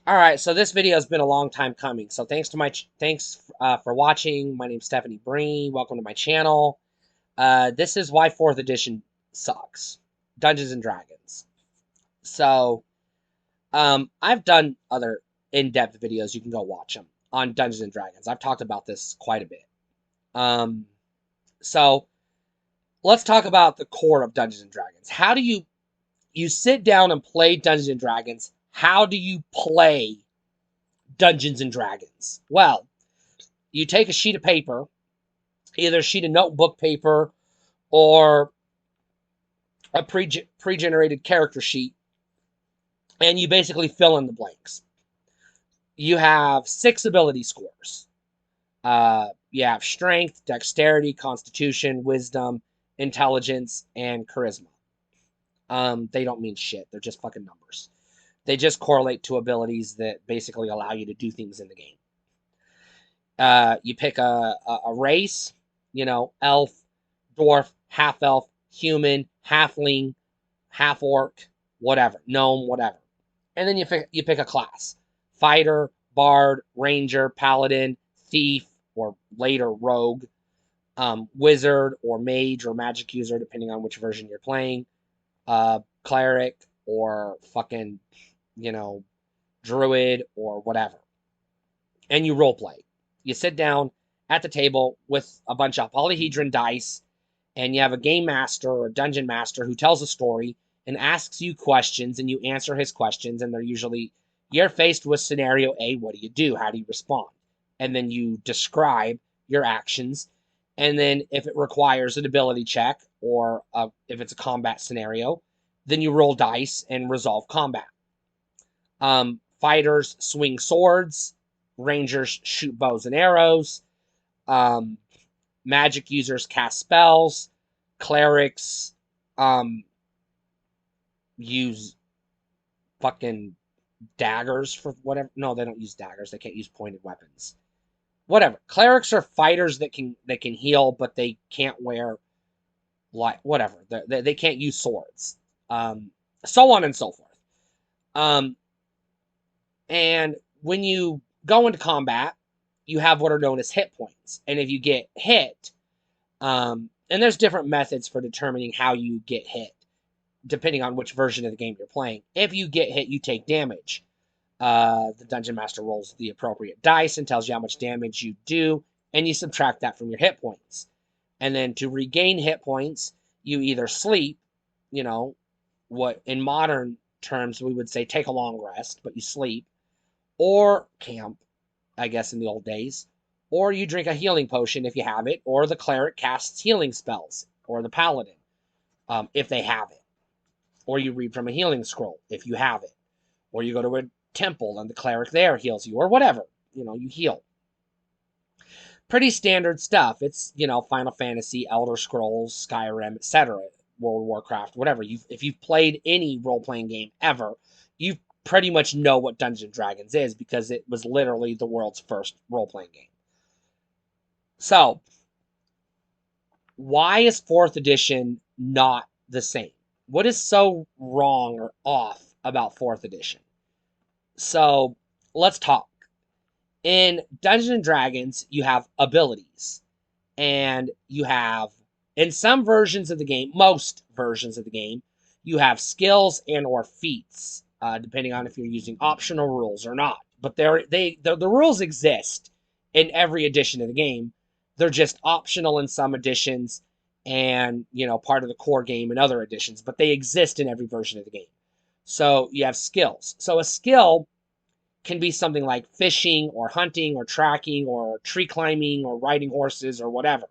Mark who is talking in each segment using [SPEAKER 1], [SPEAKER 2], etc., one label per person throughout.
[SPEAKER 1] All right, so this video has been a long time coming. So thanks for watching. My name's Stephanie Breen. Welcome to my channel. This is why fourth edition sucks. Dungeons and Dragons. So I've done other in-depth videos. You can go watch them on Dungeons and Dragons. I've talked about this quite a bit. Um, so let's talk about the core of Dungeons and Dragons. How do you sit down and play Dungeons and Dragons? How do you play Dungeons and Dragons? Well, you take a sheet of paper, either a sheet of notebook paper or a pre-generated character sheet, and you basically fill in the blanks. You have 6 ability scores. You have strength, dexterity, constitution, wisdom, intelligence, and charisma. They don't mean shit. They're just fucking numbers. They just correlate to abilities that basically allow you to do things in the game. You pick a race, elf, dwarf, half elf, human, halfling, half orc, whatever, gnome, whatever. And then you pick a class: fighter, bard, ranger, paladin, thief, or later rogue, wizard or mage or magic user, depending on which version you're playing, cleric or fucking, you know, druid or whatever. And you role play. You sit down at the table with a bunch of polyhedron dice, and you have a game master or a dungeon master who tells a story and asks you questions, and you answer his questions. And they're usually, you're faced with scenario A, what do you do? How do you respond? And then you describe your actions. And then if it requires an ability check, or if it's a combat scenario, then you roll dice and resolve combat. Fighters swing swords, rangers shoot bows and arrows, um, magic users cast spells, clerics use fucking daggers for whatever. No, they don't use daggers. They can't use pointed weapons. Whatever. Clerics are fighters that can heal, but they can't wear like whatever. They can't use swords. So on and so forth. Um, and when you go into combat, you have what are known as hit points. And if you get hit, and there's different methods for determining how you get hit, depending on which version of the game you're playing. If you get hit, you take damage. The dungeon master rolls the appropriate dice and tells you how much damage you do, and you subtract that from your hit points. And then to regain hit points, you either sleep, what in modern terms we would say take a long rest, but you sleep, or camp, I guess in the old days, or you drink a healing potion if you have it, or the cleric casts healing spells, or the paladin, if they have it, or you read from a healing scroll if you have it, or you go to a temple and the cleric there heals you, or whatever, you heal. Pretty standard stuff. It's, Final Fantasy, Elder Scrolls, Skyrim, etc., World of Warcraft, whatever. If you've played any role-playing game ever, you pretty much know what Dungeons and Dragons is, because it was literally the world's first role-playing game. So, why is 4th edition not the same? What is so wrong or off about 4th edition? So, let's talk. In Dungeons and Dragons, you have abilities, and you have, in some versions of the game, most versions of the game, you have skills and or feats, depending on if you're using optional rules or not. But the rules exist in every edition of the game. They're just optional in some editions, and part of the core game in other editions. But they exist in every version of the game. So you have skills. So a skill can be something like fishing or hunting or tracking or tree climbing or riding horses or whatever.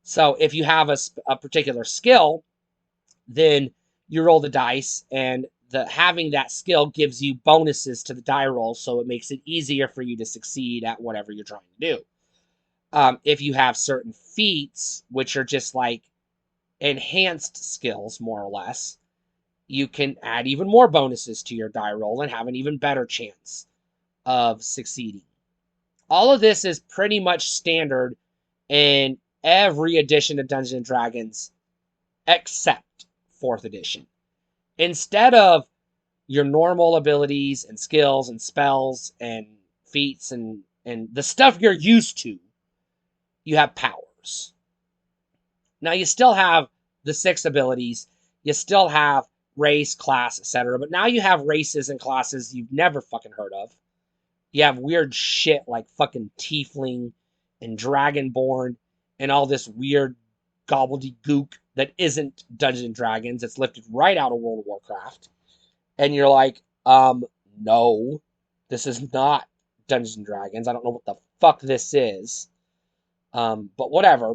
[SPEAKER 1] So if you have a particular skill, then you roll the dice, and having that skill gives you bonuses to the die roll, so it makes it easier for you to succeed at whatever you're trying to do. If you have certain feats, which are just like enhanced skills, more or less, you can add even more bonuses to your die roll and have an even better chance of succeeding. All of this is pretty much standard in every edition of Dungeons and Dragons except 4th edition. Instead of, your normal abilities and skills and spells and feats and the stuff you're used to, you have powers. Now you still have the 6 abilities, you still have race, class, etc. But now you have races and classes you've never fucking heard of. You have weird shit like fucking Tiefling and Dragonborn and all this weird gobbledygook that isn't Dungeons and Dragons. It's lifted right out of World of Warcraft. And you're like, no, this is not Dungeons and Dragons. I don't know what the fuck this is. But whatever.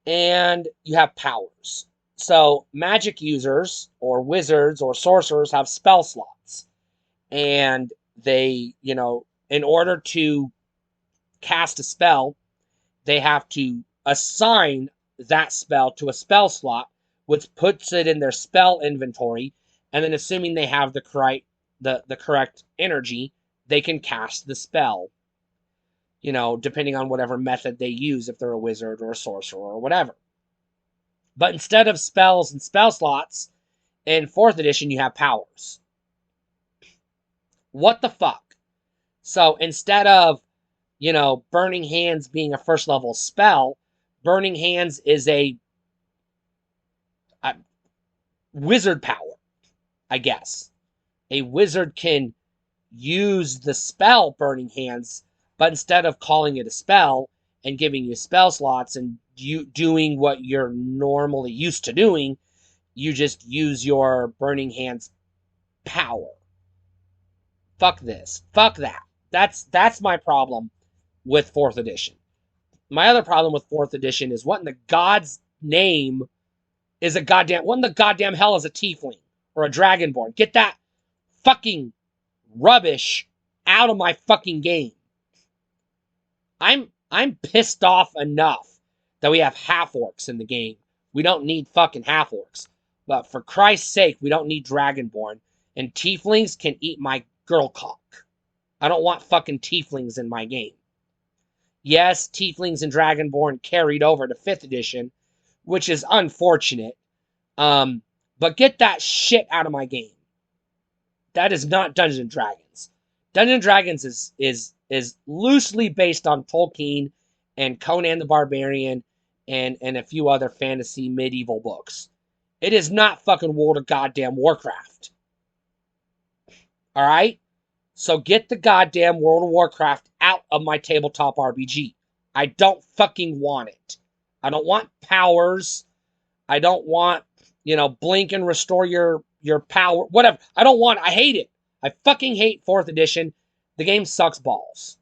[SPEAKER 1] And you have powers. So magic users or wizards or sorcerers have spell slots. And they, in order to cast a spell, they have to assign that spell to a spell slot, which puts it in their spell inventory. And then assuming they have the correct energy, they can cast the spell. Depending on whatever method they use, if they're a wizard or a sorcerer or whatever. But instead of spells and spell slots, in 4th edition, you have powers. What the fuck? So instead of, Burning Hands being a 1st level spell, Burning Hands is a wizard power, I guess. A wizard can use the spell Burning Hands, but instead of calling it a spell and giving you spell slots and you doing what you're normally used to doing, you just use your Burning Hands power. Fuck this. Fuck that. That's my problem with 4th edition. My other problem with 4th edition is what in the God's name is what in the goddamn hell is a Tiefling or a Dragonborn? Get that fucking rubbish out of my fucking game. I'm pissed off enough that we have half-orcs in the game. We don't need fucking half-orcs. But for Christ's sake, we don't need Dragonborn. And Tieflings can eat my girl cock. I don't want fucking Tieflings in my game. Yes, Tieflings and Dragonborn carried over to 5th edition, which is unfortunate. But get that shit out of my game. That is not Dungeons and Dragons. Dungeons and Dragons is loosely based on Tolkien and Conan the Barbarian and a few other fantasy medieval books. It is not fucking World of goddamn Warcraft. Alright? So get the goddamn World of Warcraft out of my tabletop RPG. I don't fucking want it. I don't want powers. I don't want, blink and restore your power. Whatever. I don't want it. I hate it. I fucking hate 4th edition. The game sucks balls.